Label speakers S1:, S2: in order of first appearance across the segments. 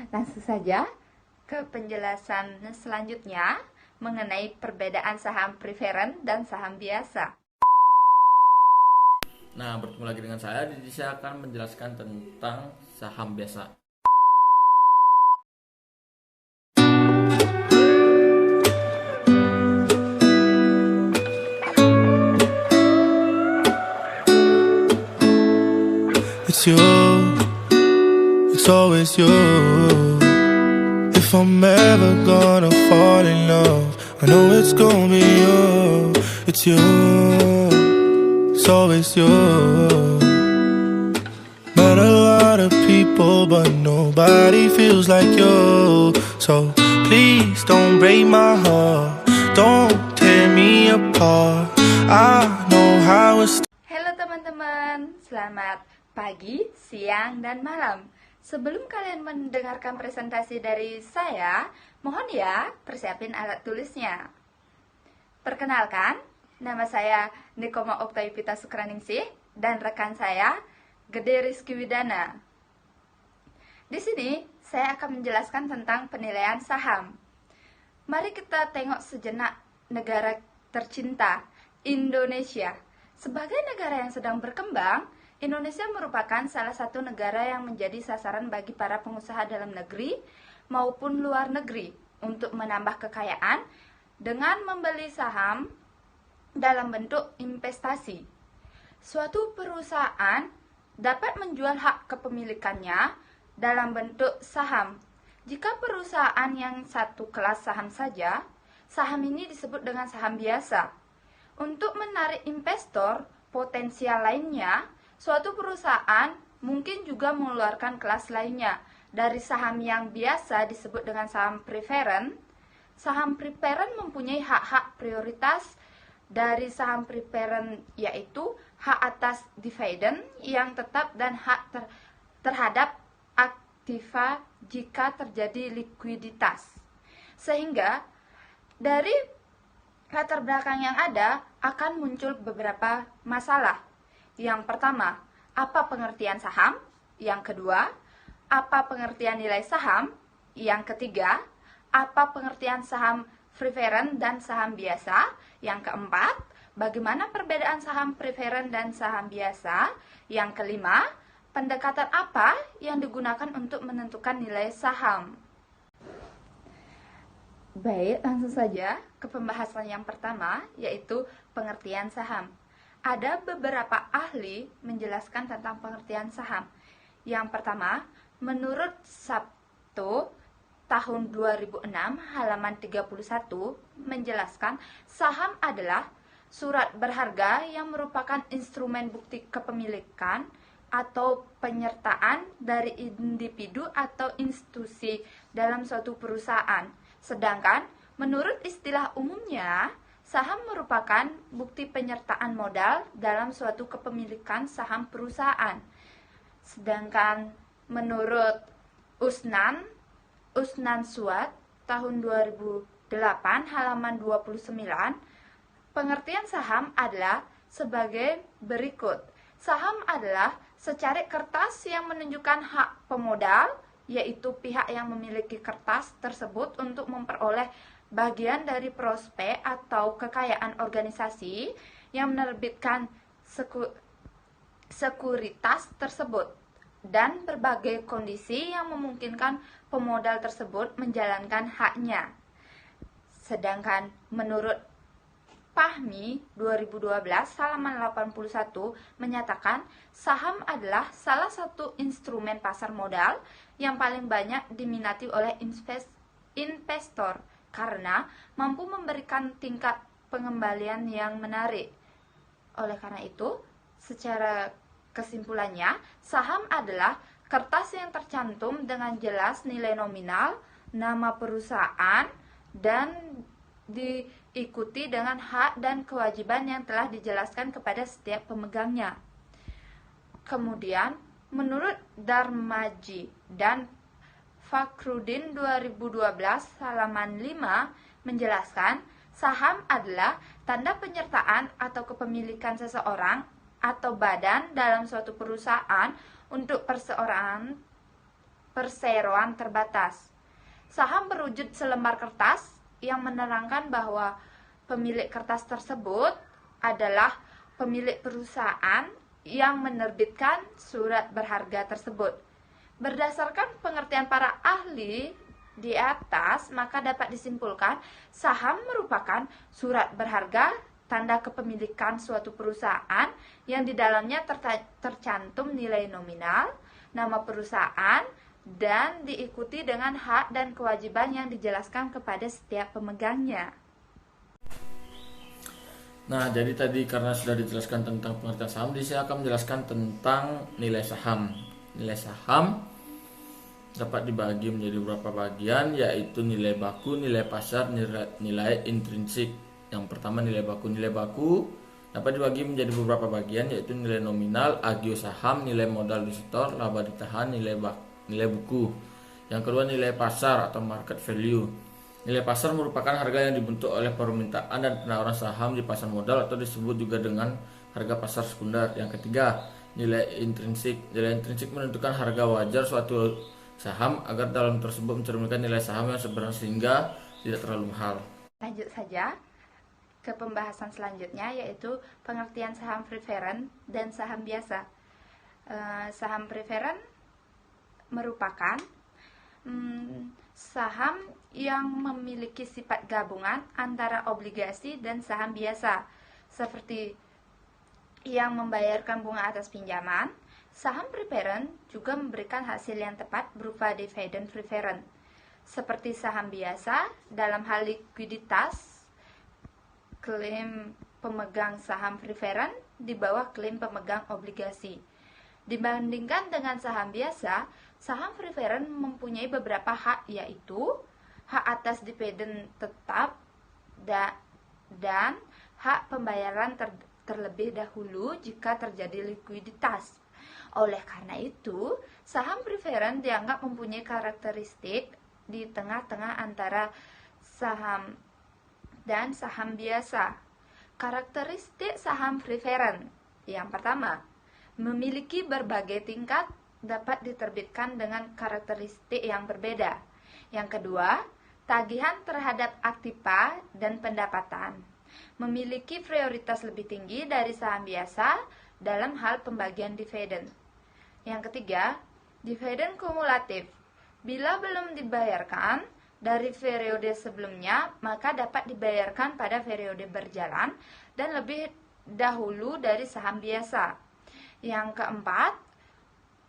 S1: Langsung saja ke penjelasan selanjutnya mengenai perbedaan saham preferen dan saham biasa.
S2: Nah, bertemu lagi dengan saya. Jadi saya akan menjelaskan tentang saham biasa.
S3: It's you, it's always you. If I'm ever gonna fall in love, I know it's gonna be you. It's you, it's always you. Met a lot of people, but nobody feels like you. So please don't break my heart, don't tear me apart. I know how it's.
S1: Halo teman-teman, selamat pagi, siang, dan malam. Sebelum kalian mendengarkan presentasi dari saya, mohon ya persiapin alat tulisnya. Perkenalkan, nama saya Nikoma Oktayipita Sukraningsih dan rekan saya Gede Rizky Widana. Di sini saya akan menjelaskan tentang penilaian saham. Mari kita tengok sejenak negara tercinta, Indonesia. Sebagai negara yang sedang berkembang, Indonesia merupakan salah satu negara yang menjadi sasaran bagi para pengusaha dalam negeri maupun luar negeri untuk menambah kekayaan dengan membeli saham dalam bentuk investasi. Suatu perusahaan dapat menjual hak kepemilikannya dalam bentuk saham. Jika perusahaan yang satu kelas saham saja, saham ini disebut dengan saham biasa. Untuk menarik investor potensial lainnya, suatu perusahaan mungkin juga mengeluarkan kelas lainnya. Dari saham yang biasa disebut dengan saham preferen. Saham preferen mempunyai hak-hak prioritas dari saham preferen, yaitu hak atas dividen yang tetap dan hak terhadap aktiva jika terjadi likuiditas. Sehingga dari latar belakang yang ada akan muncul beberapa masalah. Yang pertama, apa pengertian saham? Yang kedua, apa pengertian nilai saham? Yang ketiga, apa pengertian saham preferen dan saham biasa? Yang keempat, bagaimana perbedaan saham preferen dan saham biasa? Yang kelima, pendekatan apa yang digunakan untuk menentukan nilai saham? Baik, langsung saja ke pembahasan yang pertama, yaitu pengertian saham. Ada beberapa ahli menjelaskan tentang pengertian saham. Yang pertama, menurut Sabto tahun 2006 halaman 31 menjelaskan saham adalah surat berharga yang merupakan instrumen bukti kepemilikan atau penyertaan dari individu atau institusi dalam suatu perusahaan. Sedangkan menurut istilah umumnya, saham merupakan bukti penyertaan modal dalam suatu kepemilikan saham perusahaan. Sedangkan menurut Usnan Suat tahun 2008 halaman 29, pengertian saham adalah sebagai berikut. Saham adalah secari kertas yang menunjukkan hak pemodal, yaitu pihak yang memiliki kertas tersebut untuk memperoleh bagian dari prospek atau kekayaan organisasi yang menerbitkan sekuritas tersebut, dan berbagai kondisi yang memungkinkan pemodal tersebut menjalankan haknya. Sedangkan menurut Fahmi 2012 halaman 81 menyatakan saham adalah salah satu instrumen pasar modal yang paling banyak diminati oleh investor karena mampu memberikan tingkat pengembalian yang menarik. Oleh karena itu, secara kesimpulannya, saham adalah kertas yang tercantum dengan jelas nilai nominal, nama perusahaan, dan diikuti dengan hak dan kewajiban yang telah dijelaskan kepada setiap pemegangnya. Kemudian, menurut Darmaji dan Fakhrudin 2012 halaman 5 menjelaskan, saham adalah tanda penyertaan atau kepemilikan seseorang atau badan dalam suatu perusahaan untuk perseroan terbatas. Saham berwujud selembar kertas yang menerangkan bahwa pemilik kertas tersebut adalah pemilik perusahaan yang menerbitkan surat berharga tersebut. Berdasarkan pengertian para ahli di atas, maka dapat disimpulkan saham merupakan surat berharga tanda kepemilikan suatu perusahaan yang di dalamnya tercantum nilai nominal, nama perusahaan, dan diikuti dengan hak dan kewajiban yang dijelaskan kepada setiap pemegangnya.
S2: Nah, jadi tadi karena sudah dijelaskan tentang pengertian saham, jadi saya akan menjelaskan tentang nilai saham. Nilai saham dapat dibagi menjadi beberapa bagian, yaitu nilai baku, nilai pasar, nilai intrinsik. Yang pertama nilai baku. Nilai baku dapat dibagi menjadi beberapa bagian, yaitu nilai nominal, agio saham, nilai modal disetor, laba ditahan, nilai buku. Yang kedua nilai pasar atau market value. Nilai pasar merupakan harga yang dibentuk oleh permintaan dan penawaran saham di pasar modal atau disebut juga dengan harga pasar sekunder. Yang ketiga nilai intrinsik. Nilai intrinsik menentukan harga wajar suatu saham agar dalam tersebut mencerminkan nilai saham yang sebenarnya sehingga tidak terlalu mahal.
S1: Lanjut saja ke pembahasan selanjutnya, yaitu pengertian saham preference dan saham biasa. Saham preference merupakan saham yang memiliki sifat gabungan antara obligasi dan saham biasa, seperti yang membayarkan bunga atas pinjaman. Saham preference juga memberikan hasil yang tepat berupa dividen preference. Seperti saham biasa, dalam hal likuiditas, klaim pemegang saham preference di bawah klaim pemegang obligasi. Dibandingkan dengan saham biasa, saham preference mempunyai beberapa hak, yaitu hak atas dividen tetap dan hak pembayaran terlebih dahulu jika terjadi likuiditas. Oleh karena itu, saham preference dianggap mempunyai karakteristik di tengah-tengah antara saham dan saham biasa. Karakteristik saham preference yang pertama, memiliki berbagai tingkat, dapat diterbitkan dengan karakteristik yang berbeda. Yang kedua, tagihan terhadap aktiva dan pendapatan, memiliki prioritas lebih tinggi dari saham biasa dalam hal pembagian dividen. Yang ketiga, dividen kumulatif. Bila belum dibayarkan dari periode sebelumnya, maka dapat dibayarkan pada periode berjalan dan lebih dahulu dari saham biasa. Yang keempat,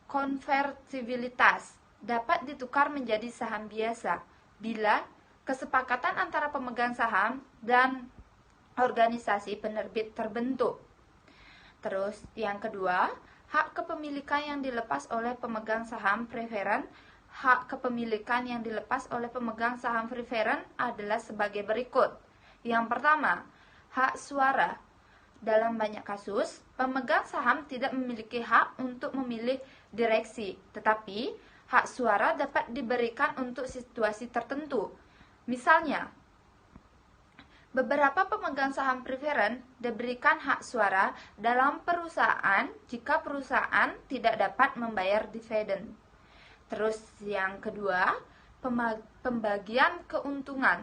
S1: konvertibilitas. Dapat ditukar menjadi saham biasa bila kesepakatan antara pemegang saham dan organisasi penerbit terbentuk. Terus yang kedua, hak kepemilikan yang dilepas oleh pemegang saham preference. Hak kepemilikan yang dilepas oleh pemegang saham preference adalah sebagai berikut. Yang pertama, hak suara. Dalam banyak kasus, pemegang saham tidak memiliki hak untuk memilih direksi, tetapi hak suara dapat diberikan untuk situasi tertentu. Misalnya, beberapa pemegang saham preference diberikan hak suara dalam perusahaan jika perusahaan tidak dapat membayar dividen. Terus yang kedua, pembagian keuntungan.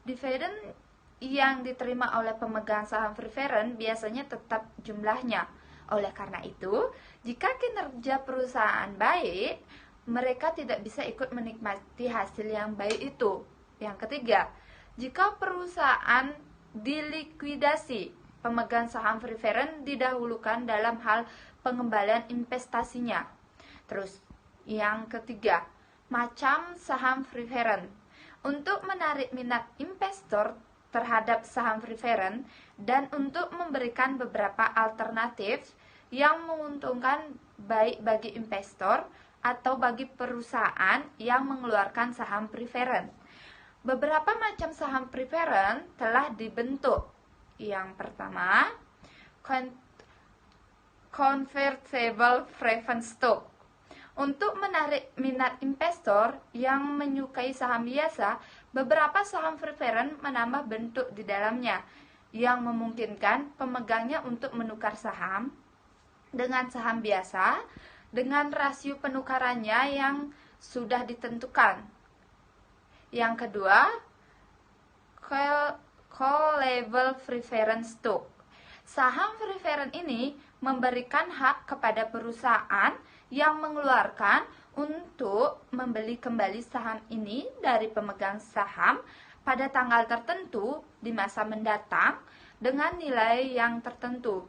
S1: Dividen yang diterima oleh pemegang saham preference biasanya tetap jumlahnya. Oleh karena itu, jika kinerja perusahaan baik, mereka tidak bisa ikut menikmati hasil yang baik itu. Yang ketiga, jika perusahaan dilikuidasi, pemegang saham preference didahulukan dalam hal pengembalian investasinya. Terus yang ketiga, macam saham preference. Untuk menarik minat investor terhadap saham preference dan untuk memberikan beberapa alternatif yang menguntungkan baik bagi investor atau bagi perusahaan yang mengeluarkan saham preference. Beberapa macam saham preference telah dibentuk. Yang pertama, convertible preference stock. Untuk menarik minat investor yang menyukai saham biasa, beberapa saham preference menambah bentuk di dalamnya yang memungkinkan pemegangnya untuk menukar saham dengan saham biasa dengan rasio penukarannya yang sudah ditentukan. Yang kedua, call level preference stock. Saham preference ini memberikan hak kepada perusahaan yang mengeluarkan untuk membeli kembali saham ini dari pemegang saham pada tanggal tertentu di masa mendatang dengan nilai yang tertentu.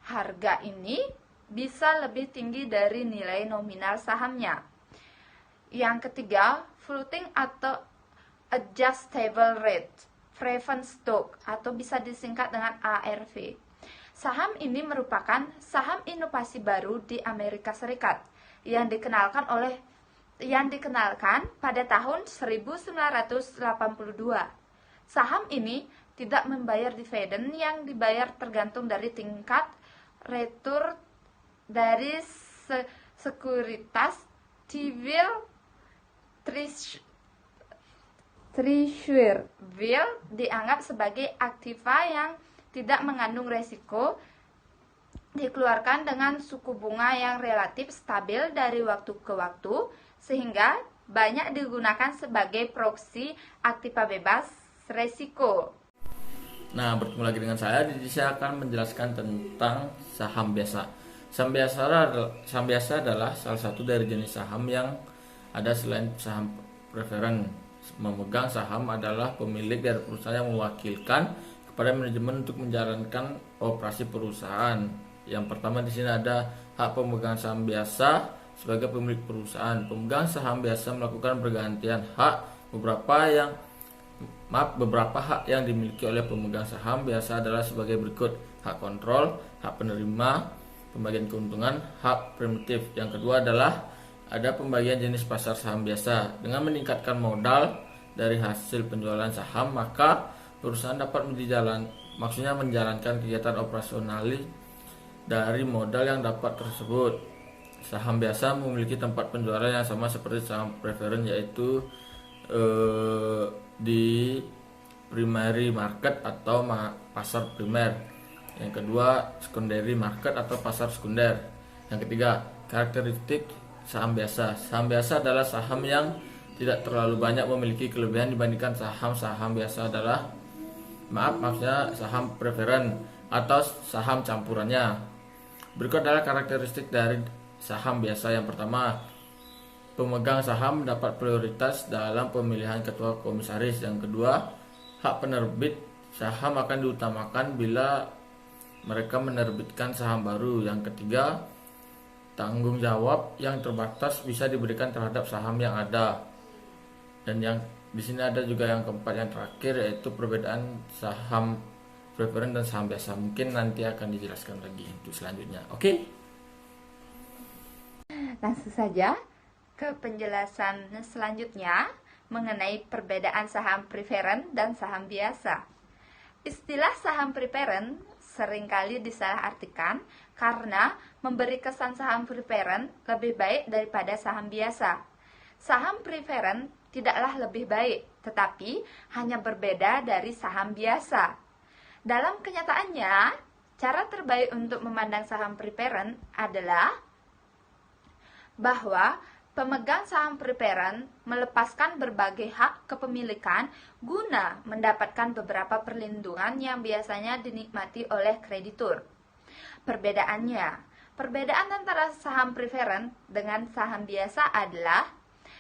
S1: Harga ini bisa lebih tinggi dari nilai nominal sahamnya. Yang ketiga, floating atau adjustable rate preference stock atau bisa disingkat dengan ARV. Saham ini merupakan saham inovasi baru di Amerika Serikat yang dikenalkan pada tahun 1982. Saham ini tidak membayar dividen yang dibayar tergantung dari tingkat return dari sekuritas Treasury bill dianggap sebagai aktiva yang tidak mengandung resiko, dikeluarkan dengan suku bunga yang relatif stabil dari waktu ke waktu, sehingga banyak digunakan sebagai proksi aktiva bebas resiko.
S2: Nah, bertemu lagi dengan saya akan menjelaskan tentang saham biasa. Saham biasa adalah salah satu dari jenis saham yang ada selain saham preferen. Memegang saham adalah pemilik dari perusahaan yang mewakilkan kepada manajemen untuk menjalankan operasi perusahaan. Yang pertama di sini ada hak pemegang saham biasa sebagai pemilik perusahaan. Pemegang saham biasa melakukan pergantian hak beberapa hak yang dimiliki oleh pemegang saham biasa adalah sebagai berikut: hak kontrol, hak penerima, pembagian keuntungan, hak primitif. Yang kedua adalah ada pembagian jenis pasar saham biasa. Dengan meningkatkan modal dari hasil penjualan saham, maka perusahaan dapat menjalankan kegiatan operasional dari modal yang dapat tersebut. Saham biasa memiliki tempat penjualan yang sama seperti saham preferen, yaitu di primary market atau pasar primer. Yang kedua, secondary market atau pasar sekunder. Yang ketiga, karakteristik saham biasa. Saham biasa adalah saham yang tidak terlalu banyak memiliki kelebihan dibandingkan saham biasa maksudnya saham preferen atau saham campurannya. Berikut adalah karakteristik dari saham biasa. Yang pertama, pemegang saham mendapat prioritas dalam pemilihan ketua komisaris. Yang kedua, hak penerbit saham akan diutamakan bila mereka menerbitkan saham baru. Yang ketiga, tanggung jawab yang terbatas bisa diberikan terhadap saham yang ada. Dan yang di sini ada juga yang keempat, yang terakhir, yaitu perbedaan saham preferen dan saham biasa. Mungkin nanti akan dijelaskan lagi untuk selanjutnya. Oke?
S1: Langsung saja ke penjelasan selanjutnya mengenai perbedaan saham preferen dan saham biasa. Istilah saham preferen seringkali disalahartikan karena memberi kesan saham preferen lebih baik daripada saham biasa. Saham preferen tidaklah lebih baik, tetapi hanya berbeda dari saham biasa. Dalam kenyataannya, cara terbaik untuk memandang saham preferen adalah bahwa pemegang saham preferen melepaskan berbagai hak kepemilikan guna mendapatkan beberapa perlindungan yang biasanya dinikmati oleh kreditur. Perbedaan antara saham preferen dengan saham biasa adalah: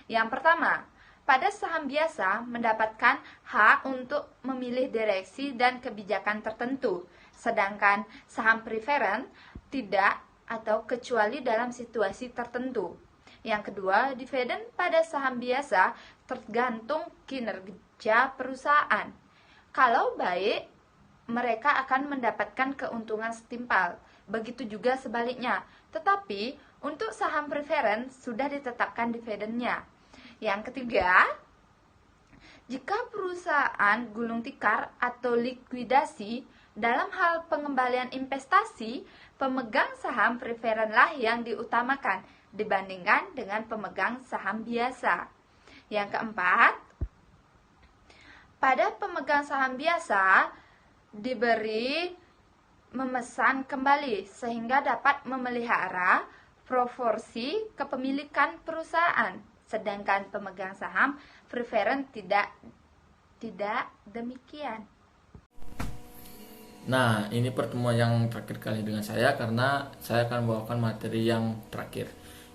S1: yang pertama, pada saham biasa mendapatkan hak untuk memilih direksi dan kebijakan tertentu, sedangkan saham preferen tidak atau kecuali dalam situasi tertentu. Yang kedua, dividen pada saham biasa tergantung kinerja perusahaan. Kalau baik, mereka akan mendapatkan keuntungan setimpal. Begitu juga sebaliknya. Tetapi untuk saham preferen sudah ditetapkan dividennya. Yang ketiga, jika perusahaan gulung tikar atau likuidasi, dalam hal pengembalian investasi, pemegang saham preferenlah yang diutamakan dibandingkan dengan pemegang saham biasa. Yang keempat, pada pemegang saham biasa diberi memesan kembali sehingga dapat memelihara proporsi kepemilikan perusahaan. Sedangkan pemegang saham preference tidak demikian.
S2: Nah, ini pertemuan yang terakhir kali dengan saya karena saya akan membawakan materi yang terakhir,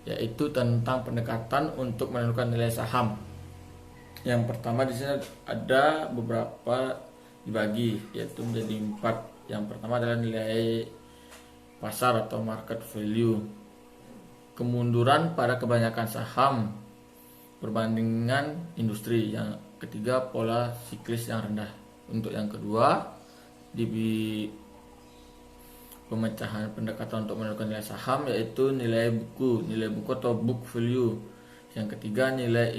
S2: yaitu tentang pendekatan untuk menentukan nilai saham. Yang pertama di sini ada beberapa dibagi, yaitu menjadi 4. Yang pertama adalah nilai pasar atau market value. Kemunduran pada kebanyakan saham perbandingan industri. Yang ketiga, pola siklis yang rendah. Untuk yang kedua, di pemecahan pendekatan untuk menentukan nilai saham, yaitu nilai buku atau book value. Yang ketiga, nilai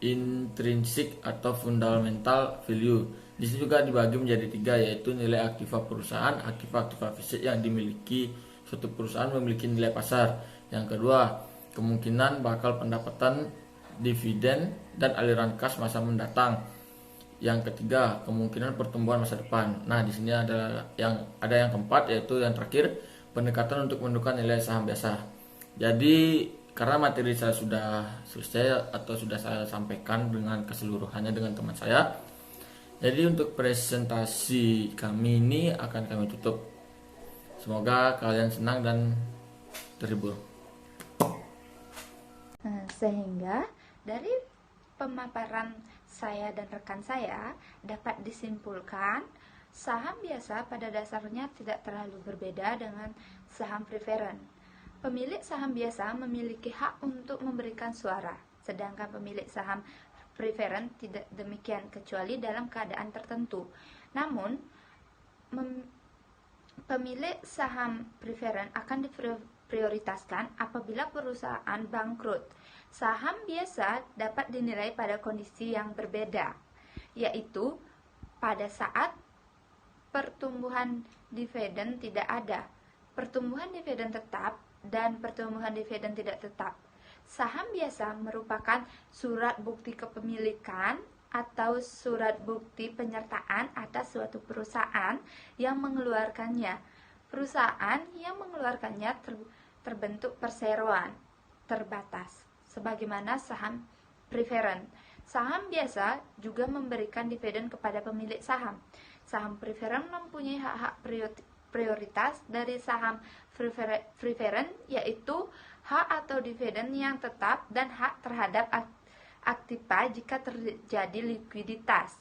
S2: intrinsik atau fundamental value. Di sini juga dibagi menjadi 3, yaitu nilai aktiva perusahaan, aktiva fisik yang dimiliki suatu perusahaan memiliki nilai pasar. Yang kedua, kemungkinan bakal pendapatan dividen dan aliran kas masa mendatang. Yang ketiga, kemungkinan pertumbuhan masa depan. Nah, di sini ada yang keempat, yaitu yang terakhir, pendekatan untuk menentukan nilai saham biasa. Jadi, karena materi saya sudah selesai atau sudah saya sampaikan dengan keseluruhannya dengan teman saya, jadi untuk presentasi kami ini akan kami tutup. Semoga kalian senang dan terhibur.
S1: Sehingga dari pemaparan saya dan rekan saya dapat disimpulkan saham biasa pada dasarnya tidak terlalu berbeda dengan saham preferen. Pemilik saham biasa memiliki hak untuk memberikan suara, sedangkan pemilik saham preferen tidak demikian kecuali dalam keadaan tertentu. Namun, pemilik saham preferen akan diprioritaskan apabila perusahaan bangkrut. Saham biasa dapat dinilai pada kondisi yang berbeda, yaitu pada saat pertumbuhan dividen tidak ada, pertumbuhan dividen tetap, dan pertumbuhan dividen tidak tetap. Saham biasa merupakan surat bukti kepemilikan atau surat bukti penyertaan atas suatu perusahaan yang mengeluarkannya. Perusahaan yang mengeluarkannya terbentuk perseroan terbatas, sebagaimana saham preferen. Saham biasa juga memberikan dividen kepada pemilik saham. Saham preferen mempunyai hak-hak prioritas dari saham preferen, yaitu hak atau dividen yang tetap dan hak terhadap aktiva jika terjadi likuiditas.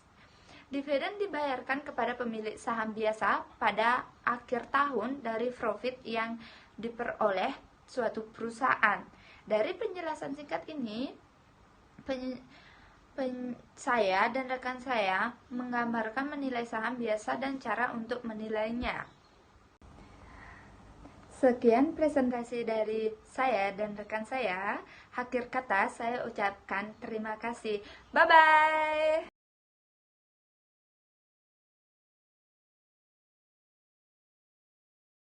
S1: Dividen dibayarkan kepada pemilik saham biasa pada akhir tahun dari profit yang diperoleh suatu perusahaan. Dari penjelasan singkat ini, saya dan rekan saya menggambarkan menilai saham biasa dan cara untuk menilainya. Sekian presentasi dari saya dan rekan saya. Akhir kata saya ucapkan terima kasih. Bye-bye.